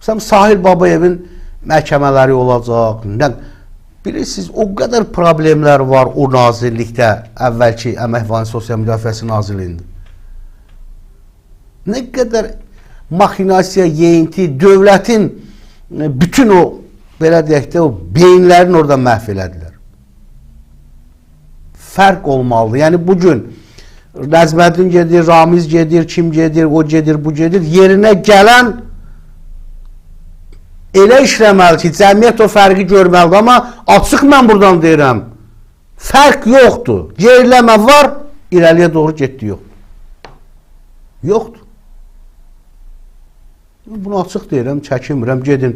Sən Sahil Babayevin məhkəmələri olacaq. Bilirsiniz, o qədər problemlər var o nazirlikdə, əvvəlki Əmək və Sosial Müdafiəsi Nazirliyində. Nə qədər maxinasiya, yeyinti, dövlətin bütün o, belə deyək də, o beyinlərini orada məhv elədilər. Fərq olmalıdır. Yəni, bugün Nəzməddin gedir, Ramiz gedir, kim gedir, o gedir, bu gedir. Yerinə gələn elə işləməli ki, cəmiyyət o fərqi görməlidir. Amma açıq mən buradan deyirəm, fərq yoxdur. Geriləmə var, irəliyə doğru getdi yox. Yoxdur. Bunu açıq deyirəm, çəkinmirəm. Gedin,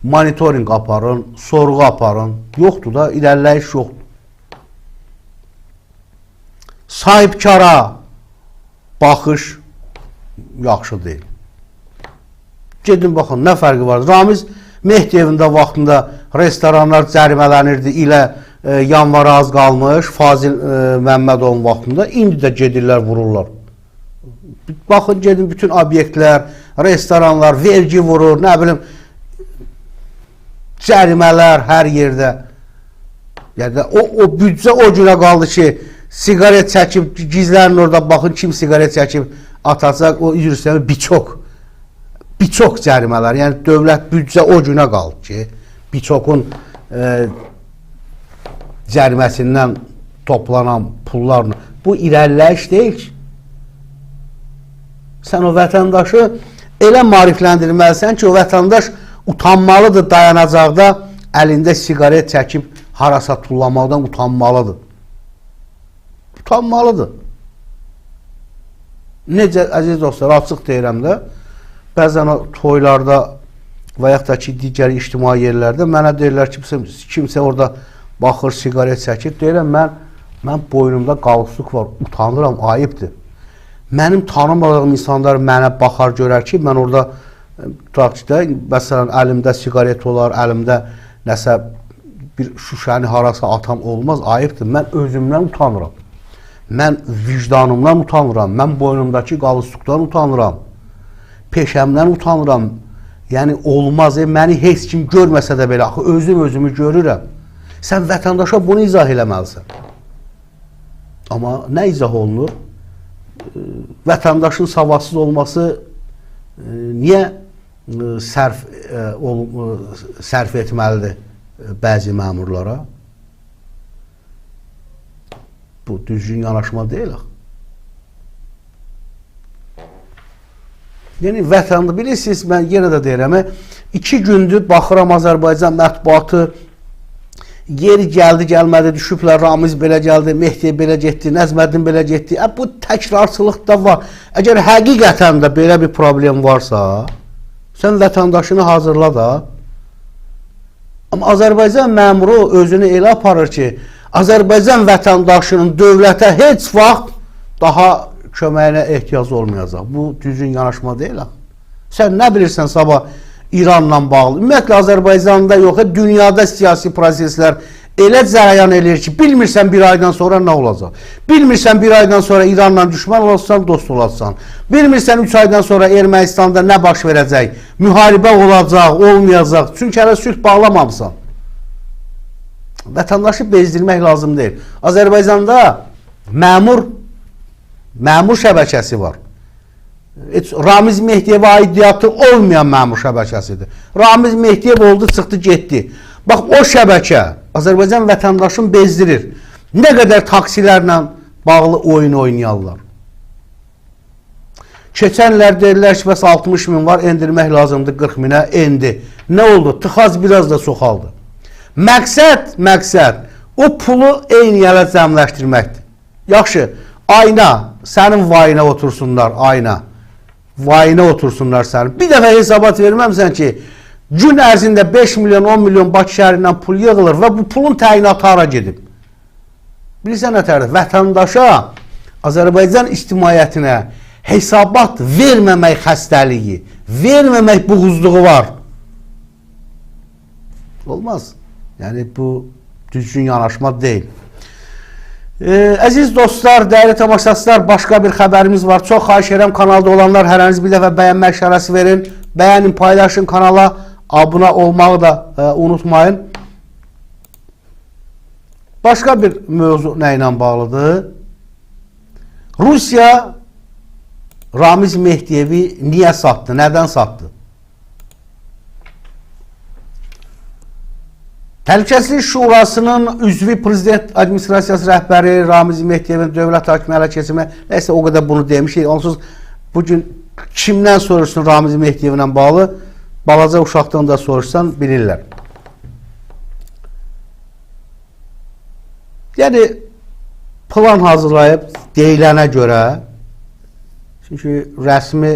monitoring aparın, sorğu aparın. Yoxdur da, irəliləyiş yoxdur. Sahibkara baxış yaxşı deyil. Gedin baxın, nə fərqi var? Ramiz Mehdiyevində vaxtında restoranlar cərimələnirdi, ilə yanvara az qalmış, Fazil Məmmədovun vaxtında, indi də gedirlər, vururlar. Baxın, gedin bütün obyektlər, restoranlar, vergi vurur, nə bilim, cərimələr hər yerdə. Yəni, o büdcə o günə qaldı ki, sigaret çəkib, gizlərin orada baxın, kim sigaret çəkib atacaq, o üzrüsəmi biçok cərimələr. Yəni, dövlət büdcə o günə qaldı ki, biçokun cəriməsindən toplanan pullarla. Bu, irəliləyiş deyil ki. Sən o vətəndaşı elə maarifləndirməlisən ki, o vətəndaş utanmalıdır dayanacaqda, əlində sigaret çəkib harasa tullamaqdan utanmalıdır. Utanmalıdır. Necə, əziz dostlar, açıq deyirəm də, bəzən o toylarda və yaxud da ki, digər ictimai yerlərdə mənə deyirlər ki, kimsə orada baxır, sigaret çəkir, deyirəm, mən boynumda qalstuk var, utanıram, ayıbdır. Mənim tanımadığım insanlar mənə baxar, görər ki, mən orada tutaqçıda, məsələn, əlimdə sigaret olar, əlimdə nəsə bir şüşəni harasa atam olmaz, ayıbdır. Mən özümdən utanıram. Mən vicdanımdan utanıram. Mən boynumdakı qalstukdan utanıram. Peşəmdən utanıram. Yəni, olmaz, məni heç kim görməsə də belə, axı, özümü görürəm. Sən vətəndaşa bunu izah eləməlisən. Amma nə izah olunur? Vətəndaşın savadsız olması niyə sərf etməlidir bəzi məmurlara? Bu, düzgün yanaşma deyil. Yəni, vətəndaş, bilirsiniz, mən yenə də deyirəm, 2 gündür baxıram Azərbaycan mətbuatı, yeri gəldi, gəlmədi, düşüblər, Ramiz belə gəldi, Mehdiyə belə getdi, Nəzməddin belə getdi. Bu təkrarçılıq da var. Əgər həqiqətən də belə bir problem varsa, sən vətəndaşını hazırla da. Amma Azərbaycan məmuru özünü elə aparır ki, Azərbaycan vətəndaşının dövlətə heç vaxt daha köməyinə ehtiyac olmayacaq. Bu, düzgün yanaşma deyil. Sən nə bilirsən sabah İranla bağlı? Ümumiyyətlə, Azərbaycanda yox, dünyada siyasi proseslər elə cərəyan edir ki, bilmirsən bir aydan sonra nə olacaq. Bilmirsən bir aydan sonra İranla düşman olacaqsan, dost olacaqsan. Bilmirsən 3 aydan sonra Ermənistanda nə baş verəcək, müharibə olacaq, olmayacaq. Çünki hələ sülh bağlamamısan. Vətəndaşı bezdirmək lazım deyil. Azərbaycanda məmur şəbəkəsi var. Ramiz Mehdiyevə aidiyyatı olmayan məmur şəbəkəsidir. Ramiz Mehdiyev oldu, çıxdı, getdi. Bax, o şəbəkə Azərbaycan vətəndaşını bezdirir. Nə qədər taksilərlə bağlı oyun oynayarlar. Keçənlər deyirlər ki, bəs 60 min var, endirmək lazımdır 40 minə, endi. Nə oldu? Tıxac biraz da soxaldı. Məqsəd, o pulu eyni yerə cəmləşdirməkdir. Yaxşı, ayna, sənin vayına otursunlar, ayna. Vayına otursunlar sənin. Bir dəfə hesabat verməmsən ki, gün ərzində 5 milyon, 10 milyon Bakı şəhərindən pul yığılır və bu pulun təyinatı hara gedib? Bilirsən nətərdir? Vətəndaşa, Azərbaycan ictimaiyyətinə hesabat verməmək xəstəliyi, verməmək buğuzluğu var. Olmaz. Yəni, bu düzgün yanaşma deyil. Əziz dostlar, dəyərli tamaşaçılar, başqa bir xəbərimiz var. Çox xahiş edirəm, kanalda olanlar hər hansı bir dəfə bəyənmək işarəsi verin. Bəyənin, paylaşın, kanala abunə olmağı da unutmayın. Başqa bir mövzu nə ilə bağlıdır? Rusiya Ramiz Mehdiyevi niyə satdı? Nədən satdı? Təhlükəsizlik Şurasının üzvü prezident administrasiyası rəhbəri Ramiz Mehdiyevin dövlət hakimi ələ keçirmə, nəysə o qədər bunu demişik. Onsuz bugün kimdən soruşsun Ramiz Mehdiyevlə bağlı? Balaca uşaqdan da soruşsan bilirlər. Yəni plan hazırlayıb deyilənə görə, çünki rəsmi,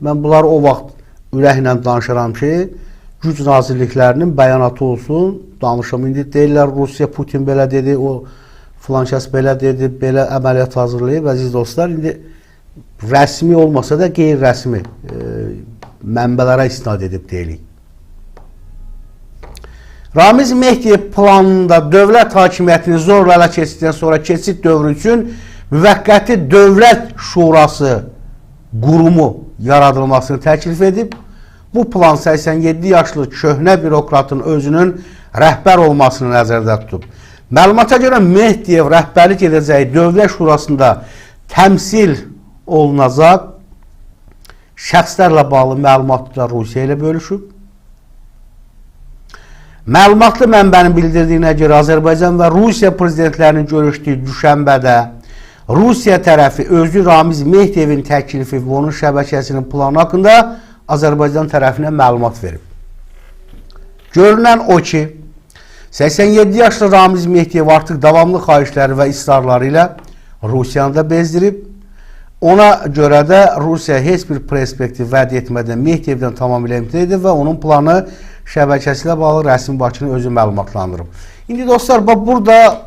mən bunları o vaxt ürəklə danışıram ki, güc nazirliklərinin bəyanatı olsun, danışım. İndi deyirlər Rusiya, Putin belə dedi, o filan kəs belə dedi, belə əməliyyat hazırlayıb. Əziz dostlar, indi rəsmi olmasa da qeyri-rəsmi mənbələrə istinad edib deyilik. Ramiz Mehdiyev planında dövlət hakimiyyətini zorla ələ keçdikdən sonra keçid dövrü üçün müvəqqəti dövlət şurası qurumu yaradılmasını təklif edib. Bu plan 87 yaşlı köhnə bürokratın özünün rəhbər olmasını nəzərdə tutub. Məlumata görə Mehdiyev rəhbərlik edəcəyi dövlət şurasında təmsil olunacaq şəxslərlə bağlı məlumatlar Rusiya ilə bölüşüb. Məlumatlı mənbənin bildirdiyinə görə Azərbaycan və Rusiya prezidentlərinin görüşdüyü düşənbədə Rusiya tərəfi özü Ramiz Mehdiyevin təklifi və onun şəbəkəsinin planı haqqında Azərbaycan tərəfinə məlumat verib. Görünən o ki, 87 yaşlı Ramiz Mehdiyev artıq davamlı xahişləri və israrları ilə Rusiyanı da bezdirib. Ona görə də Rusiya heç bir perspektiv vəd etmədən Mehdiyevdən tamamilə imtina edib və onun planı şəbəkəsi ilə bağlı rəsmi Bakını özü məlumatlandırıb. İndi dostlar, burada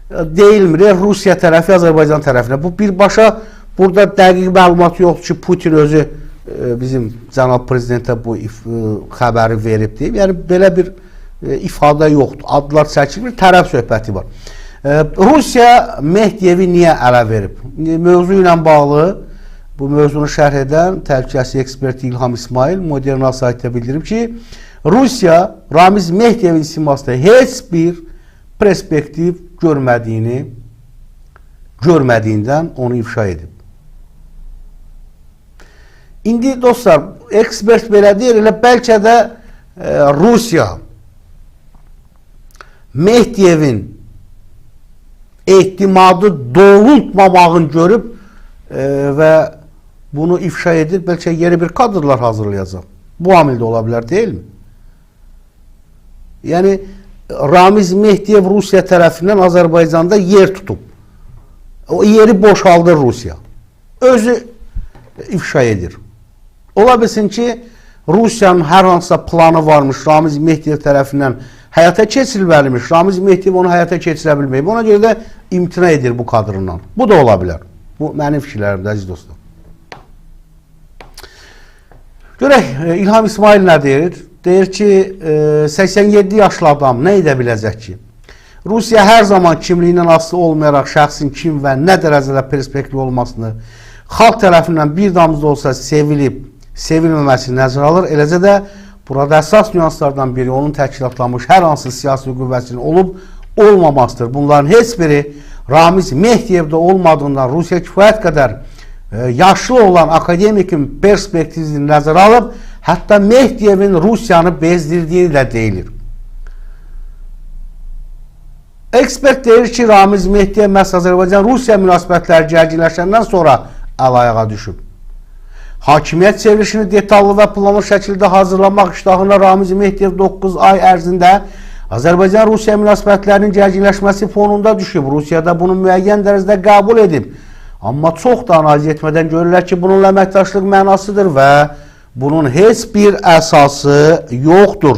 deyilmir Rusiya tərəfi Azərbaycan tərəfinə. Bu birbaşa burada dəqiq məlumat yoxdur ki, Putin özü bizim cənab prezidentə bu xəbəri verib deyib. Yəni belə bir ifadə yoxdur. Adlar çəkilmir, tərəf söhbəti var. Rusiya Mehdiyevi niyə ələ verib? Mövzu ilə bağlı bu mövzunu şərh edən təhlükəsizlik eksperti İlham İsmail Moderna saytda bildirib ki, Rusiya Ramiz Mehdiyevin simasında heç bir perspektiv görmədiyindən onu ifşa edib. İndi dostlar, ekspert belə deyir, elə bəlkə də Rusiya Mehdiyevin ehtimadı doğrultmamağını görüb və bunu ifşa edib, bəlkə yeni bir kadrlar hazırlayacaq. Bu amildə ola bilər, deyil mi? Yəni, Ramiz Mehdiyev Rusiya tərəfindən Azərbaycanda yer tutub. O yeri boşaldır Rusiya. Özü ifşa edir. Ola bilsin ki, Rusiyanın hər hansısa planı varmış, Ramiz Mehdiyev tərəfindən həyata keçirilməlimiş. Ramiz Mehdiyev onu həyata keçirə bilməyib. Ona görə də imtina edir bu kadrından. Bu da ola bilər. Bu mənim fikirlərimdə, əziz dostlar. Görək, İlham İsmail nə deyir? Deyir ki, 87 yaşlı adam nə edə biləcək ki? Rusiya hər zaman kimliyindən asılı olmayaraq şəxsin kim və nə dərəcədə perspektiv olmasını, xalq tərəfindən bir damızda olsa sevilib, sevilməməsini nəzərə alır. Eləcə də burada əsas nüanslardan biri onun təşkilatlanmış hər hansı siyasi qüvvəsinin olub olmamasıdır. Bunların heç biri Ramiz Mehdiyevdə olmadığından Rusiya kifayət qədər yaşlı olan akademikin perspektivini nəzərə alıb, hətta Mehdiyevin Rusiyanı bezdirdiyini də deyilir. Ekspert deyir ki, Ramiz Mehdiyev məhz Azərbaycan-Rusiya münasibətləri gərginləşəndən sonra əl-ayağa düşüb. Hakimiyyət çevrilişini detallı və planlı şəkildə hazırlamaq iştahına Ramiz Mehdiyev 9 ay ərzində Azərbaycan-Rusiya münasibətlərinin gərginləşməsi fonunda düşüb. Rusiya da bunu müəyyən dərəcədə qəbul edib. Amma çox da analiz etmədən görürlər ki, bununla əməkdaşlıq mənasıdır və bunun heç bir əsası yoxdur.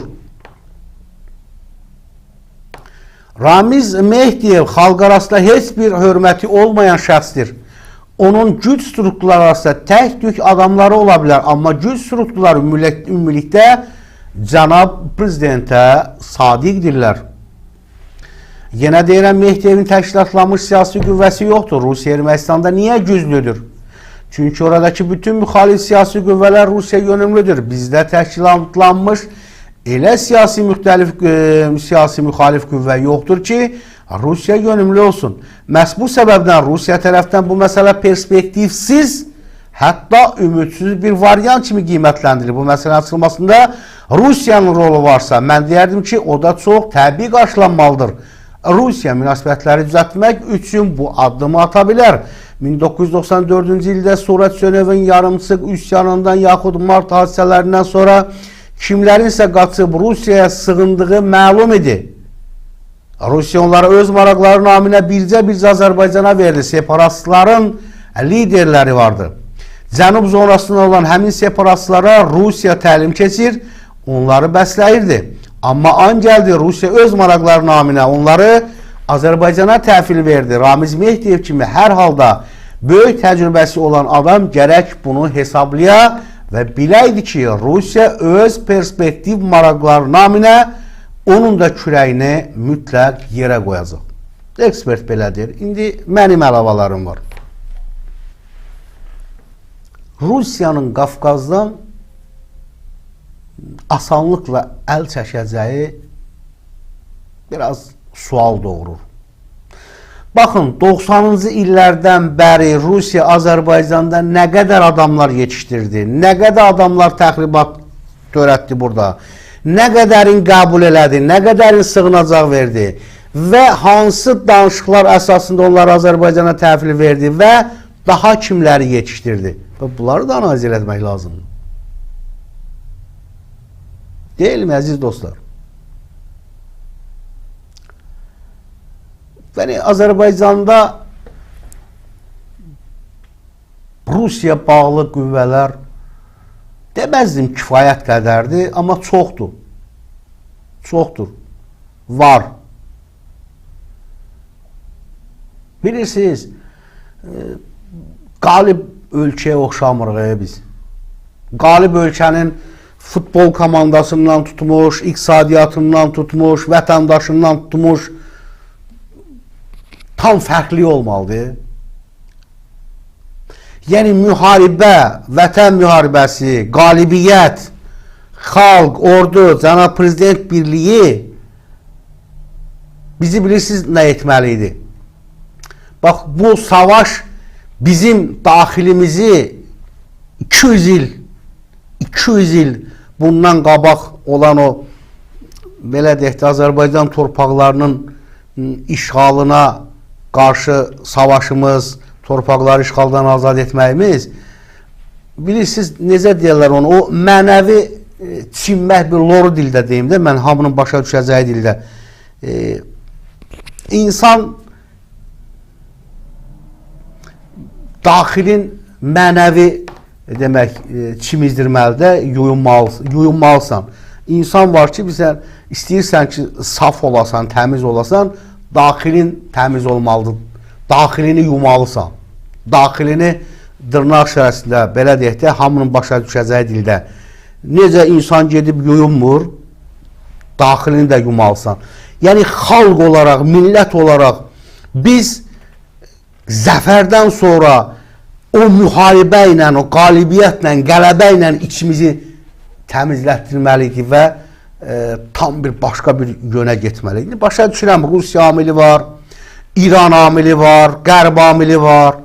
Ramiz Mehdiyev xalq arasında heç bir hörməti olmayan şəxsdir. Onun güc strukturları arasında tək-tük adamları ola bilər, amma güc strukturları ümumilikdə cənab prezidentə sadiqdirlər. Yenə deyirəm, Mehdiyevin təşkilatlanmış siyasi qüvvəsi yoxdur. Rusiya Ermənistanda niyə güclüdür? Çünki oradakı bütün müxalif siyasi qüvvələr Rusiya yönümlüdür. Bizdə təşkilatlanmış elə müxtəlif siyasi müxalif qüvvə yoxdur ki, Rusiya yönümlü olsun. Məhz bu səbəbdən Rusiya tərəfdən bu məsələ perspektivsiz, hətta ümidsiz bir variant kimi qiymətləndirilir. Bu məsələ açılmasında Rusiyanın rolu varsa, mən deyərdim ki, o da çox təbii qarşılanmalıdır. Rusiya münasibətləri düzəltmək üçün bu addımı ata bilər. 1994-cü ildə Sovetçönevin yarımçıq üsyanından yaxud mart hadisələrindən sonra kimlərinsə qaçıb Rusiyaya sığındığı məlum idi. Rusiya onlara öz maraqları naminə bircə Azərbaycana verdi. Separatistlərin liderləri vardı. Cənub zonasında olan həmin separatistlara Rusiya təlim keçir, onları bəsləyirdi. Amma an gəldi, Rusiya öz maraqları naminə onları Azərbaycana təhvil verdi. Ramiz Mehdiyev kimi hər halda böyük təcrübəsi olan adam gərək bunu hesablaya və biləydi ki, Rusiya öz perspektiv maraqları naminə onun da kürəyini mütləq yerə qoyacaq. Ekspert belədir. İndi mənim əlavələrim var. Rusiyanın Qafqazdan asanlıqla əl çəkəcəyi biraz sual doğurur. Baxın, 90-cı illərdən bəri Rusiya Azərbaycanda nə qədər adamlar yetişdirdi, nə qədər adamlar təxribat törətdi burada, nə qədərin qəbul elədi, nə qədərin sığınacaq verdi və hansı danışıqlar əsasında onları Azərbaycana təhvil verdi və daha kimləri yetişdirdi. Və bunları da analiz etmək lazımdır. Deyil mi, əziz dostlar? Yəni, Azərbaycanda Rusiya bağlı qüvvələr deməzdim kifayət qədərdir, amma çoxdur. Çoxdur. Var. Bilirsiniz, qalib ölkəyə oxşamırıq biz. Qalib ölkənin futbol komandasından tutmuş, iqtisadiyyatından tutmuş, vətəndaşından tutmuş tam fərqli olmalıdır. Yəni müharibə, vətən müharibəsi, qalibiyyət, xalq, ordu, cənab prezident birliyi bizi bilirsiniz nə etməli idi? Bax, bu savaş bizim daxilimizi 200 il bundan qabaq olan o belə deyək də Azərbaycan torpaqlarının işğalına qarşı savaşımız, torpaqları işğaldan azad etməyimiz, bilirsiniz, necə deyirlər onu, o mənəvi çinmək bir loru dildə deyim də, mən hamının başa düşəcəyi dildə. İnsan daxilin mənəvi demək, çimizdirməlidə yuyunmalısan. İnsan var ki, sən istəyirsən ki, saf olasan, təmiz olasan, daxilin təmiz olmalıdır. Daxilini yumalısan. Daxilini dırnaq şərəsində, belə deyək də, hamının başa düşəcəyi dildə. Necə insan gedib yuyunmur, daxilini də yumalısan. Yəni, xalq olaraq, millət olaraq biz zəfərdən sonra o müharibə ilə, o qalibiyyətlə, qələbə ilə içimizi təmizlətdirməliydik və tam bir başqa bir yönə getməliydik. Başa düşürəm, Rusiya amili var, İran amili var, Qərb amili var.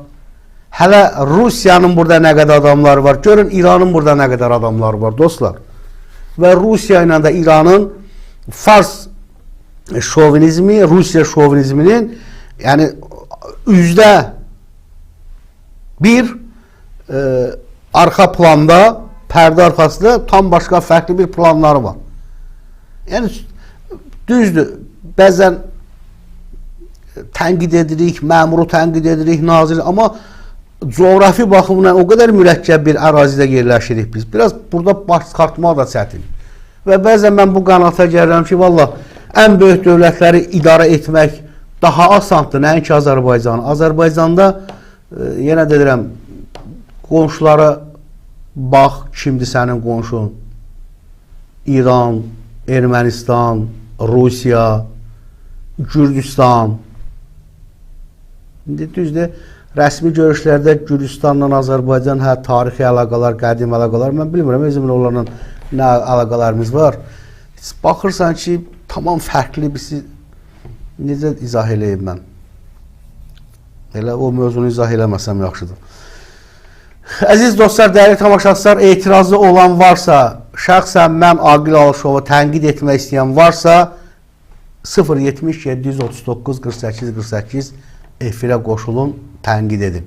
Hələ Rusiyanın burada nə qədər adamları var, görün İranın burada nə qədər adamları var, dostlar. Və Rusiya ilə də İranın Fars şovinizmi, Rusiya şovinizminin yəni %1 arxa planda, pərdə arxasında tam başqa fərqli bir planları var. Yəni, düzdür, bəzən tənqid edirik, məmuru tənqid edirik, nazir, amma coğrafi baxımdan o qədər mürəkkəb bir ərazidə yerləşirik biz. Biraz burada baş çıxartmaq da çətin. Və bəzən mən bu qanata gəlirəm ki, valla, ən böyük dövlətləri idarə etmək daha asandır, nəinki Azərbaycan. Azərbaycanda, yenə deyirəm, qonşulara bax, kimdir sənin qonşun? İran, Ermənistan, Rusiya, Gürcüstan. İndi düzdür, rəsmi görüşlərdə Gürcüstanla Azərbaycan tarixi əlaqələr, qədim əlaqələr, mən bilmirəm, özümlə onlarla nə əlaqələrimiz var. Baxırsan ki, tamam fərqli birisi, necə izah eləyim mən? Elə o mövzunu izah eləməsəm yaxşıdır. Əziz dostlar, dəyərli tamaşaçılar, etirazı olan varsa, şəxsən mən Aqil Alışovu tənqid etmək istəyən varsa, 070 739 48 48 efirə qoşulun, tənqid edin.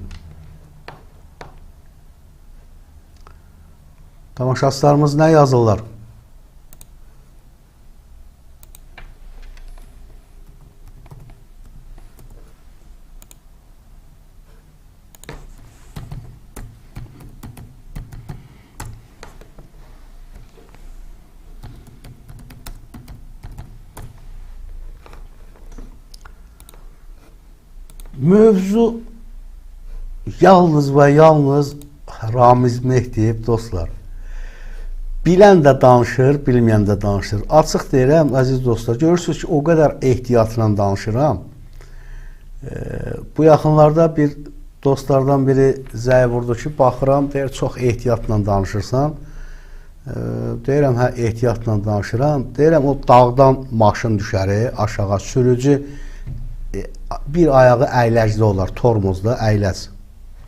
Tamaşaçılarımız nə yazırlar? Mövzu yalnız və yalnız Ramiz Mehdiyev, dostlar. Bilən də danışır, bilməyən də danışır. Açıq deyirəm, əziz dostlar, görürsünüz ki, o qədər ehtiyatla danışıram. Bu yaxınlarda bir dostlardan biri zəy vurdu ki, baxıram, deyir, çox ehtiyatla danışırsan. Deyirəm, hə, ehtiyatla danışıram. Deyirəm, o dağdan maşın düşəri, aşağı sürücü bir ayağı əyləcdə olar, tormozda əyləc.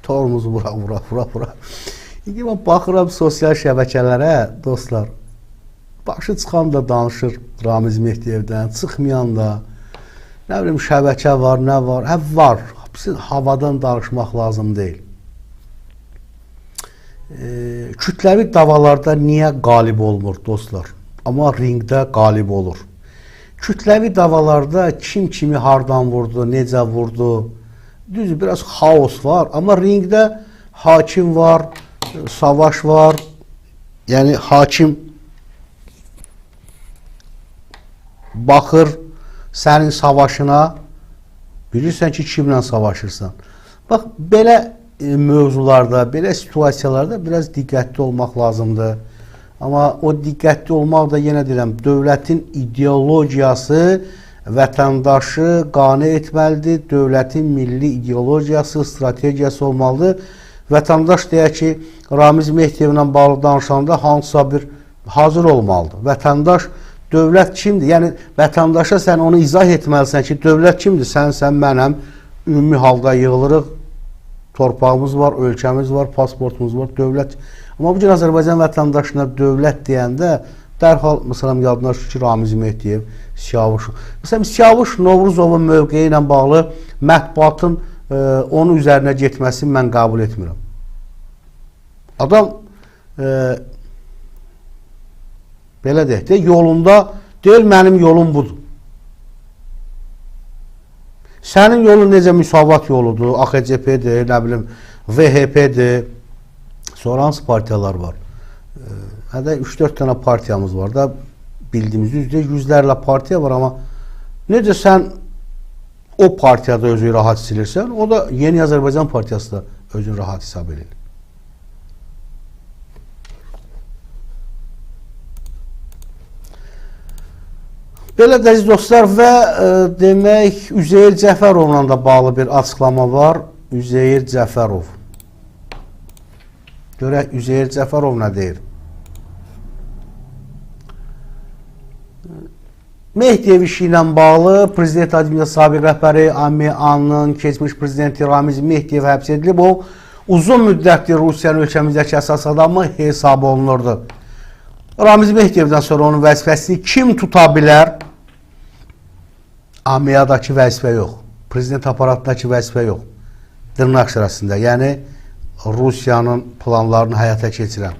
Tormozu vura. İndi mən baxıram sosial şəbəkələrə, dostlar, başı çıxan da danışır Ramiz Mehdiyevdən, çıxmayan da, nə bilim, şəbəkə var, nə var, hə, var. Havadan danışmaq lazım deyil. Kütləvi davalarda niyə qalib olmur, dostlar? Amma ringdə qalib olur. Kütləvi davalarda kim kimi hardan vurdu, necə vurdu, düzdür, biraz xaos var, amma ringdə hakim var, savaş var, yəni hakim baxır sənin savaşına, bilirsən ki, kimlə savaşırsan. Bax, belə mövzularda, belə situasiyalarda biraz diqqətli olmaq lazımdır. Amma o diqqətli olmaq da, yenə deyirəm, dövlətin ideologiyası vətəndaşı qane etməlidir. Dövlətin milli ideologiyası, strategiyası olmalıdır. Vətəndaş deyək ki, Ramiz Mehdiyevlə bağlı danışanda hansısa bir hazır olmalıdır. Vətəndaş, dövlət kimdir? Yəni, vətəndaşa sən onu izah etməlisən ki, dövlət kimdir? Sən, mənəm, ümumi halda yığılırıq, torpağımız var, ölkəmiz var, pasportumuz var, dövlət. Amma bu gün Azərbaycan vətəndaşına dövlət deyəndə dərhal, məsələn, yadına düşür ki, Ramiz Mehdiyev, Siyavuş. Məsələn, Siyavuş Novruzovun mövqeyi ilə bağlı mətbuatın onun üzərinə getməsini mən qəbul etmirəm. Adam, belə deyək də, yolunda deyil, mənim yolum budur. Sənin yolun necə müsavat yoludur, AXCP-dir, nə bilim, VHP-dir, sonra hansı partiyalar var? Hədə 3-4 dənə partiyamız var da, bildiyimiz yüzlərlə partiya var, amma necə sən o partiyada özü rahat silirsən, o da Yeni Azərbaycan partiyası da özünü rahat hesab edir. Belə dəziz dostlar və demək, Üzeyir Cəfərovla da bağlı bir açıqlama var. Üzeyir Cəfərov. Görək, Üzeyir Cəfərov nə deyir? Mehdiyev işi ilə bağlı Prezident Administrasiyası sabiq rəhbəri AMİ-ANın keçmiş prezidenti Ramiz Mehdiyev həbs edilib. O, uzun müddətdir Rusiyanın ölkəmizdəki əsas adamı hesab olunurdu. Ramiz Mehdiyevdən sonra onun vəzifəsini kim tuta bilər? AMİ-adakı vəzifə yox. Prezident aparatındakı vəzifə yox. Dırnaq sırasında, yəni Rusiyanın planlarını həyata keçirən.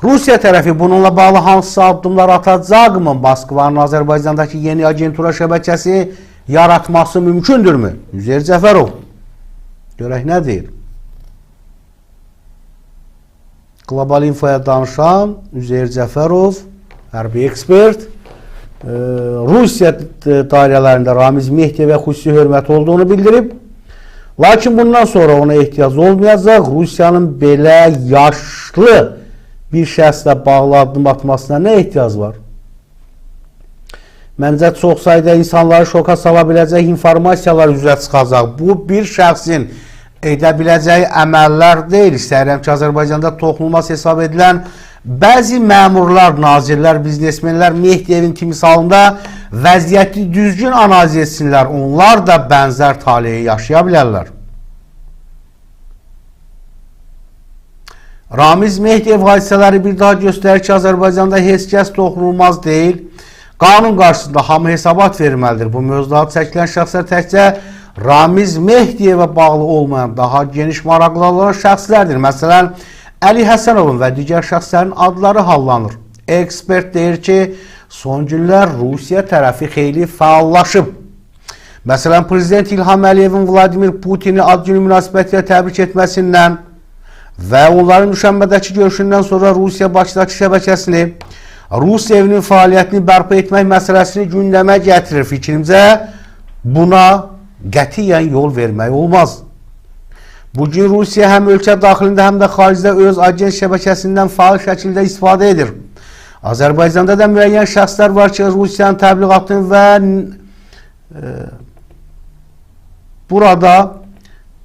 Rusiya tərəfi bununla bağlı hansısa addımlar atacaqmı? Moskvanın Azərbaycandakı yeni agentura şəbəkəsi yaratması mümkündürmü? Üzeyir Cəfərov. Görək nə deyir? Qlobal infoya danışan Üzeyir Cəfərov, hərbi ekspert, Rusiya dairələrində Ramiz Mehdiyevə xüsusi hörmət olduğunu bildirib. Lakin bundan sonra ona ehtiyac olmayacaq. Rusiyanın belə yaşlı bir şəxslə bağlı addım atmasına nə ehtiyac var? Məncə çox sayda insanları şoka sala biləcək informasiyalar üzrə çıxacaq. Bu bir şəxsin edə biləcəyi əməllər deyil. İstəyirəm ki, Azərbaycanda toxunulmaz hesab edilən bəzi məmurlar, nazirlər, biznesmenlər Mehdiyevin timsalında vəziyyəti düzgün analiz etsinlər. Onlar da bənzər taleyi yaşaya bilərlər. Ramiz Mehdiyev hadisələri bir daha göstərir ki, Azərbaycanda heç kəs toxunulmaz deyil. Qanun qarşısında hamı hesabat verməlidir. Bu mövzuda çəkilən şəxslər təkcə Ramiz Mehdiyevə bağlı olmayan daha geniş maraqlı olan şəxslərdir. Məsələn, Əli Həsənovun və digər şəxslərin adları hallanır. Ekspert deyir ki, son günlər Rusiya tərəfi xeyli fəallaşıb. Məsələn, Prezident İlham Əliyevin Vladimir Putini ad günü münasibətilə təbrik etməsindən və onların Düşənbədəki görüşündən sonra Rusiya Bakıdakı şəbəkəsini, Rus evinin fəaliyyətini bərpa etmək məsələsini gündəmə gətirir. Fikrimcə, buna qətiyyən yol vermək olmaz. Bugün Rusiya həm ölkə daxilində, həm də xaricdə öz agent şəbəkəsindən faal şəkildə istifadə edir. Azərbaycanda da müəyyən şəxslər var ki, Rusiyanın təbliğatını və burada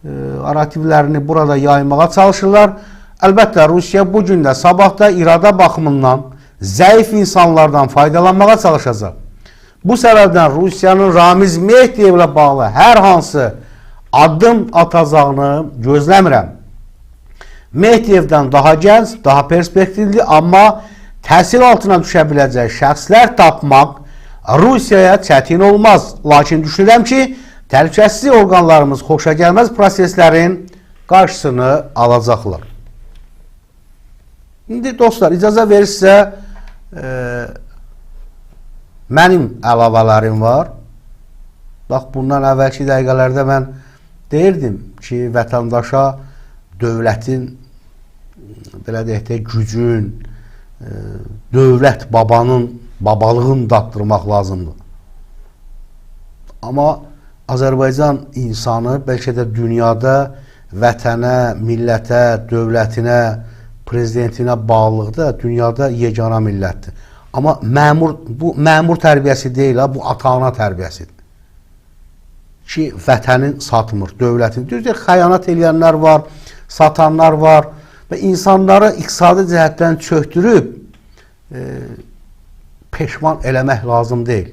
narrativlərini burada yaymağa çalışırlar. Əlbəttə, Rusiya bugün də, sabah da irada baxımından zəif insanlardan faydalanmağa çalışacaq. Bu səbəbdən Rusiyanın Ramiz Mehdiyevlə bağlı hər hansı addım atacağını gözləmirəm. Mehdiyevdən daha gənc, daha perspektivli, amma təsir altına düşə biləcək şəxslər tapmaq Rusiyaya çətin olmaz. Lakin düşünürəm ki, təhlükəsizlik orqanlarımız xoşagəlməz proseslərin qarşısını alacaqlar. İndi dostlar, icazə verirsə, mənim əlavələrim var. Bax, bundan əvvəlki dəqiqələrdə mən deyirdim ki, vətəndaşa dövlətin, belə deyək də, gücün, dövlət babalığını daddırmaq lazımdır. Amma Azərbaycan insanı bəlkə də dünyada vətənə, millətə, dövlətinə, prezidentinə bağlılıqda dünyada yeganə millətdir. Amma bu məmur tərbiyəsi deyil, bu ata-ana tərbiyəsidir. Ki, vətənin satmır, dövlətin. Düzdür, xəyanət eləyənlər var, satanlar var və insanları iqtisadi cəhətdən çöktürüb peşman eləmək lazım deyil.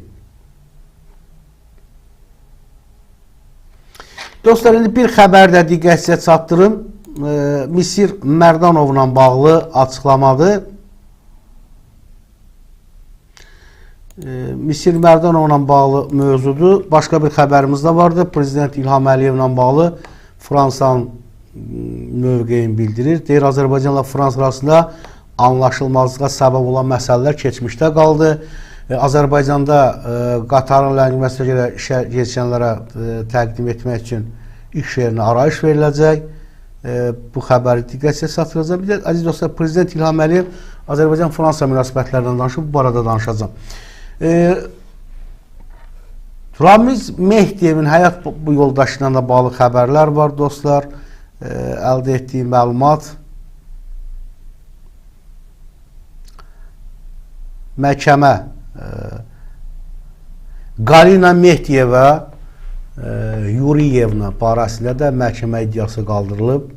Dostlar, indi bir xəbər də diqqətinizə çatdırım. Misir Mərdanovla bağlı açıqlamadır. Misir Mərdanovla bağlı mövzudur. Başqa bir xəbərimiz də vardı. Prezident İlham Əliyevlə bağlı Fransanın mövqeyini bildirir. Deyir, Azərbaycanla Fransa arasında anlaşılmazlığa səbəb olan məsələlər keçmişdə qaldı. Azərbaycanda Qatarın ləngiməsinə görə işə keçənlərə təqdim etmək üçün iş yerinə arayış veriləcək. Bu xəbəri diqqətlə çatdıracağım. Bir də, əziz dostlar, Prezident İlham Əliyev Azərbaycan-Fransa münasibətlərindən danışıb, bu arada danışacağım. Ramiz Mehdiyevin həyat yoldaşı ilə da bağlı xəbərlər var, dostlar. Əldə etdiyim məlumat. Məhkəmə Galina Mehdiyeva Yuriyevna barəsində də məhkəmə iddiası qaldırılıb.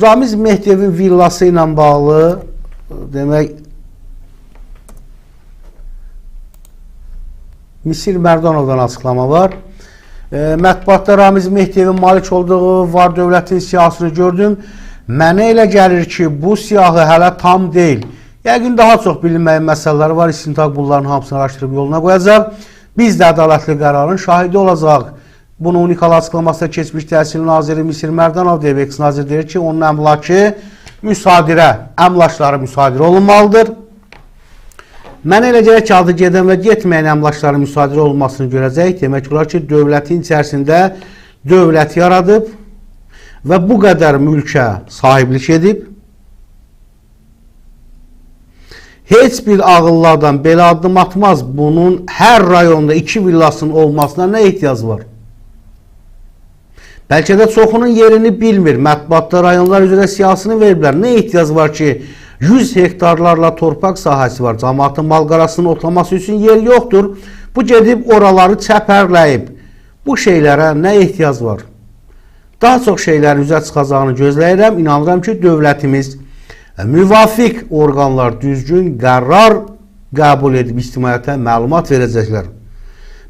Ramiz Mehdiyevin villası ilə bağlı demək Misir Mərdanovdan açıqlama var. Mətbuatda Ramiz Mehdiyevin malik olduğu var dövlətin siyahısını gördüm. Mənə elə gəlir ki, bu siyahı hələ tam deyil. Yəqin daha çox bilinməyən məsələlər var. İstintaq bunların hamısını araşdırıb yoluna qoyacaq. Biz də ədalətli qərarın şahidi olacaq. Bunu unikal açıqlamasında keçmiş Təhsil Naziri Misir Mərdanov deyib. Eks-nazir deyir ki, onun əmlakı əmlakları müsadirə olunmalıdır. Mənə elə gəlir ki, adı gedən və getməyən əmlakların müsadirə olunmasını görəcək. Demək olar ki, dövlətin içərisində dövlət yaradıb və bu qədər mülkə sahiblik edib. Heç bir ağıllı adam belə addım atmaz. Bunun hər rayonda 2 villasının olmasına nə ehtiyac var? Bəlkə də çoxunun yerini bilmir. Mətbuatda rayonlar üzrə siyasını veriblər. Nə ehtiyac var ki, 100 hektarlarla torpaq sahəsi var. Cəmaatın malqarasını otlaması üçün yer yoxdur. Bu gedib oraları çəpərləyib. Bu şeylərə nə ehtiyac var? Daha çox şeylərin üzə çıxacağını gözləyirəm. İnanıram ki, dövlətimiz müvafiq orqanlar düzgün qərar qəbul edib ictimaiyyətə məlumat verəcəklər.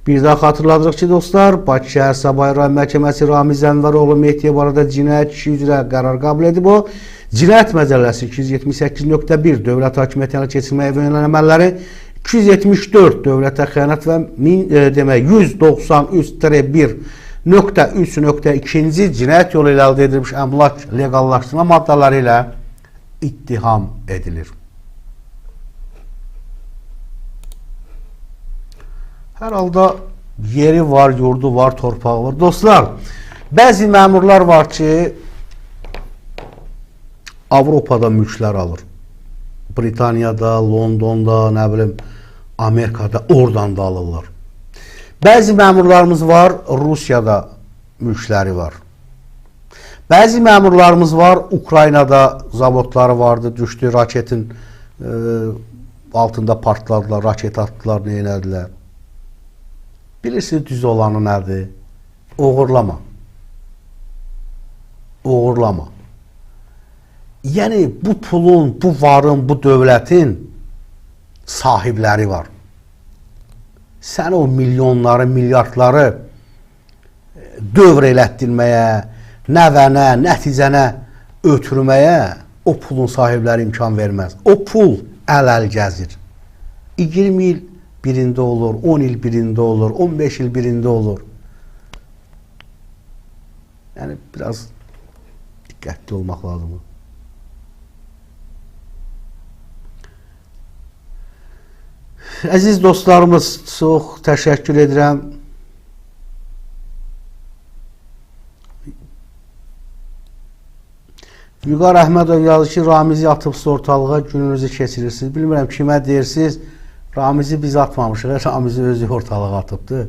Bir daha xatırladırıq ki, dostlar, Bakı Şəhər Sabah Rayon Məhkəməsi Ramiz Ənvəroğlu Mehdiyə barədə cinayət işi üzrə qərar qəbul edib. O, Cinayət Məcəlləsi 278.1 Dövlət hakimiyyəti ələ keçirməyə yönələn əməlləri, 274 Dövlətə xəyanət və 193-1.3.2-ci cinayət yolu ilə əldə edilmiş əmlak legallaşdırma maddaları ilə ittiham edilir. Hər halda yeri var, yurdu var, torpağı var. Dostlar, bəzi məmurlar var ki, Avropada mülklər alır. Britaniyada, Londonda, nə bilim, Amerikada, oradan da alırlar. Bəzi məmurlarımız var, Rusiyada mülkləri var. Bəzi məmurlarımız var, Ukraynada zavodları vardı, düşdü, raketin altında partladılar, raket atdılar, neylədilər. Bilirsiniz, düz olanı nədir? Oğurlama. Oğurlama. Yəni, bu pulun, bu varın, bu dövlətin sahibləri var. Sən o milyonları, milyardları dövr elətdirməyə, nəvənə, nəticənə ötürməyə o pulun sahibləri imkan verməz. O pul əl-əl gəzir. 20 il birində olur, 10 il birində olur, 15 il birində olur. Yəni, biraz diqqətli olmaq lazımdır. Əziz dostlarımız, çox təşəkkür edirəm. Vüqar Əhmədov yazır ki, Ramizi atıbsa ortalığa gününüzü keçirirsiniz. Bilmirəm, kimə deyirsiniz, Ramizi biz atmamışıq, Ramizi özü ortalığa atıbdır.